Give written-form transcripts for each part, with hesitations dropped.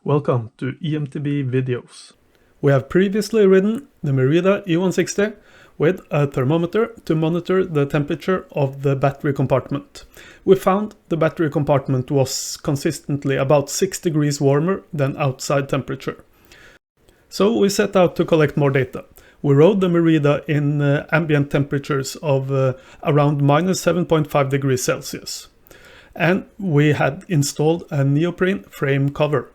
Welcome to EMTB videos. We have previously ridden the Merida E160 with a thermometer to monitor the temperature of the battery compartment. We found the battery compartment was consistently about 6 degrees warmer than outside temperature. So we set out to collect more data. We rode the Merida in ambient temperatures of around minus 7.5 degrees Celsius. And we had installed a neoprene frame cover.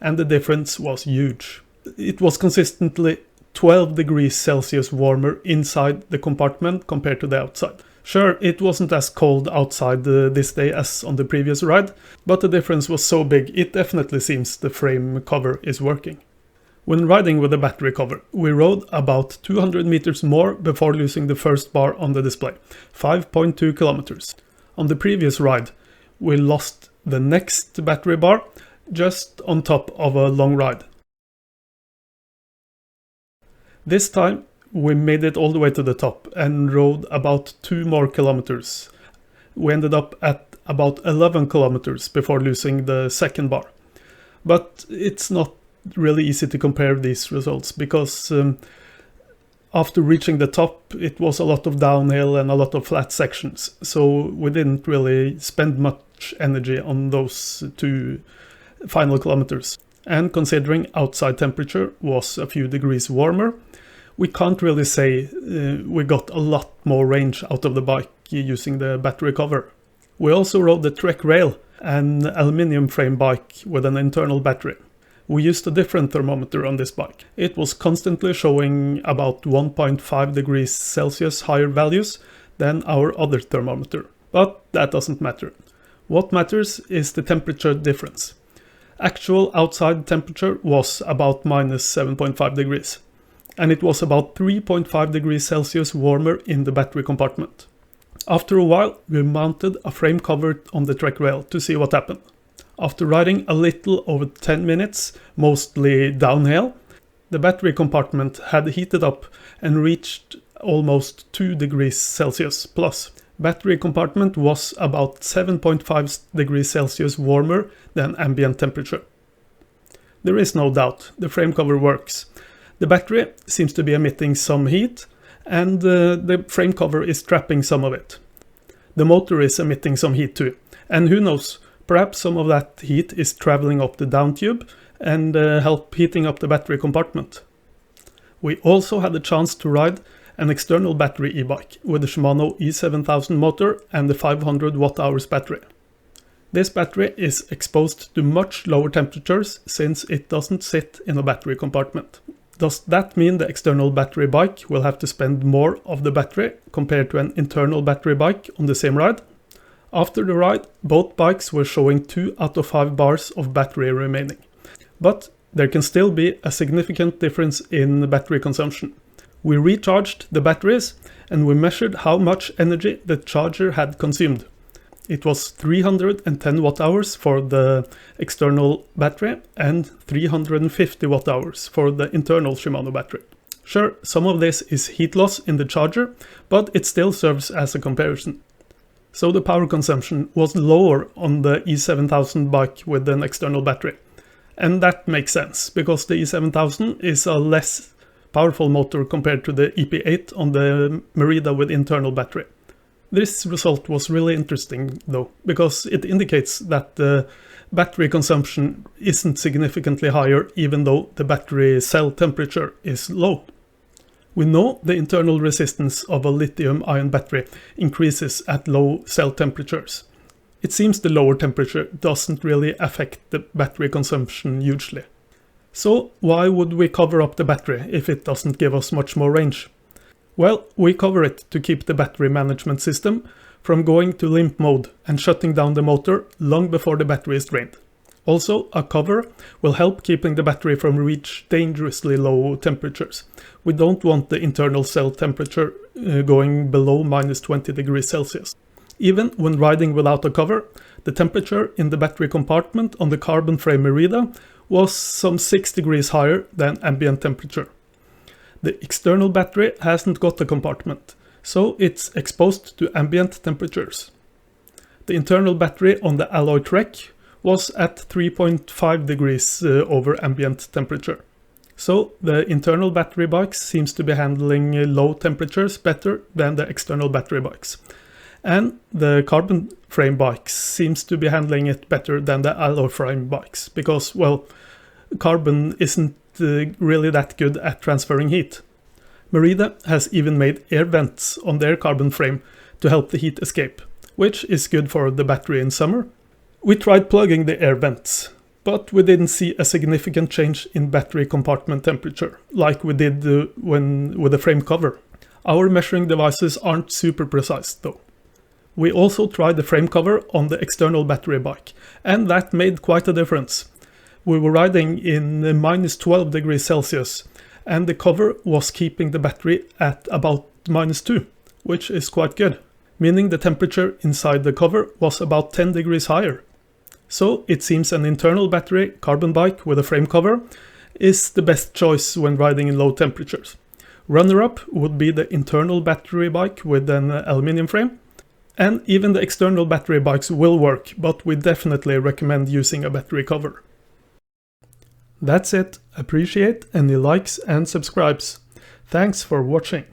And the difference was huge. It was consistently 12 degrees Celsius warmer inside the compartment compared to the outside. Sure, it wasn't as cold outside this day as on the previous ride, but the difference was so big it definitely seems the frame cover is working. When riding with the battery cover, we rode about 200 meters more before losing the first bar on the display, 5.2 kilometers. On the previous ride, we lost the next battery bar just on top of a long ride. This time we made it all the way to the top and rode about 2 more kilometers. We ended up at about 11 kilometers before losing the second bar. But it's not really easy to compare these results because after reaching the top it was a lot of downhill and a lot of flat sections, so we didn't really spend much energy on those 2 final kilometers. And considering outside temperature was a few degrees warmer, we can't really say we got a lot more range out of the bike using the battery cover. We also rode the Trek Rail, an aluminium frame bike with an internal battery. We used a different thermometer on this bike. It was constantly showing about 1.5 degrees Celsius higher values than our other thermometer, but that doesn't matter. What matters is the temperature difference. Actual outside temperature was about minus 7.5 degrees, and it was about 3.5 degrees Celsius warmer in the battery compartment. After a while, we mounted a frame cover on the Trek Rail to see what happened. After riding a little over 10 minutes, mostly downhill, the battery compartment had heated up and reached almost 2 degrees Celsius plus. Battery compartment was about 7.5 degrees Celsius warmer than ambient temperature. There is no doubt, the frame cover works. The battery seems to be emitting some heat, and the frame cover is trapping some of it. The motor is emitting some heat too, and who knows, perhaps some of that heat is traveling up the down tube and help heating up the battery compartment. We also had a chance to ride an external battery e-bike with the Shimano E7000 motor and the 500 watt-hours battery. This battery is exposed to much lower temperatures since it doesn't sit in a battery compartment. Does that mean the external battery bike will have to spend more of the battery compared to an internal battery bike on the same ride? After the ride, both bikes were showing 2 out of 5 bars of battery remaining. But there can still be a significant difference in battery consumption. We recharged the batteries and we measured how much energy the charger had consumed. It was 310 watt-hours for the external battery and 350 watt-hours for the internal Shimano battery. Sure, some of this is heat loss in the charger, but it still serves as a comparison. So the power consumption was lower on the E7000 bike with an external battery. And that makes sense, because the E7000 is a less powerful motor compared to the EP8 on the Merida with internal battery. This result was really interesting though, because it indicates that the battery consumption isn't significantly higher even though the battery cell temperature is low. We know the internal resistance of a lithium-ion battery increases at low cell temperatures. It seems the lower temperature doesn't really affect the battery consumption hugely. So why would we cover up the battery if it doesn't give us much more range? Well, we cover it to keep the battery management system from going to limp mode and shutting down the motor long before the battery is drained. Also, a cover will help keeping the battery from reach dangerously low temperatures. We don't want the internal cell temperature going below minus 20 degrees Celsius. Even when riding without a cover, the temperature in the battery compartment on the carbon frame Merida was some 6 degrees higher than ambient temperature. The external battery hasn't got a compartment, so it's exposed to ambient temperatures. The internal battery on the Alloy Trek was at 3.5 degrees over ambient temperature. So the internal battery bikes seems to be handling low temperatures better than the external battery bikes. And the carbon frame bikes seems to be handling it better than the alloy frame bikes, because, well, carbon isn't really that good at transferring heat. Merida has even made air vents on their carbon frame to help the heat escape, which is good for the battery in summer. We tried plugging the air vents, but we didn't see a significant change in battery compartment temperature, like we did with the frame cover. Our measuring devices aren't super precise though. We also tried the frame cover on the external battery bike, and that made quite a difference. We were riding in minus 12 degrees Celsius, and the cover was keeping the battery at about minus 2, which is quite good, meaning the temperature inside the cover was about 10 degrees higher. So it seems an internal battery carbon bike with a frame cover is the best choice when riding in low temperatures. Runner-up would be the internal battery bike with an aluminium frame. And even the external battery bikes will work, but we definitely recommend using a battery cover. That's it. Appreciate any likes and subscribes. Thanks for watching.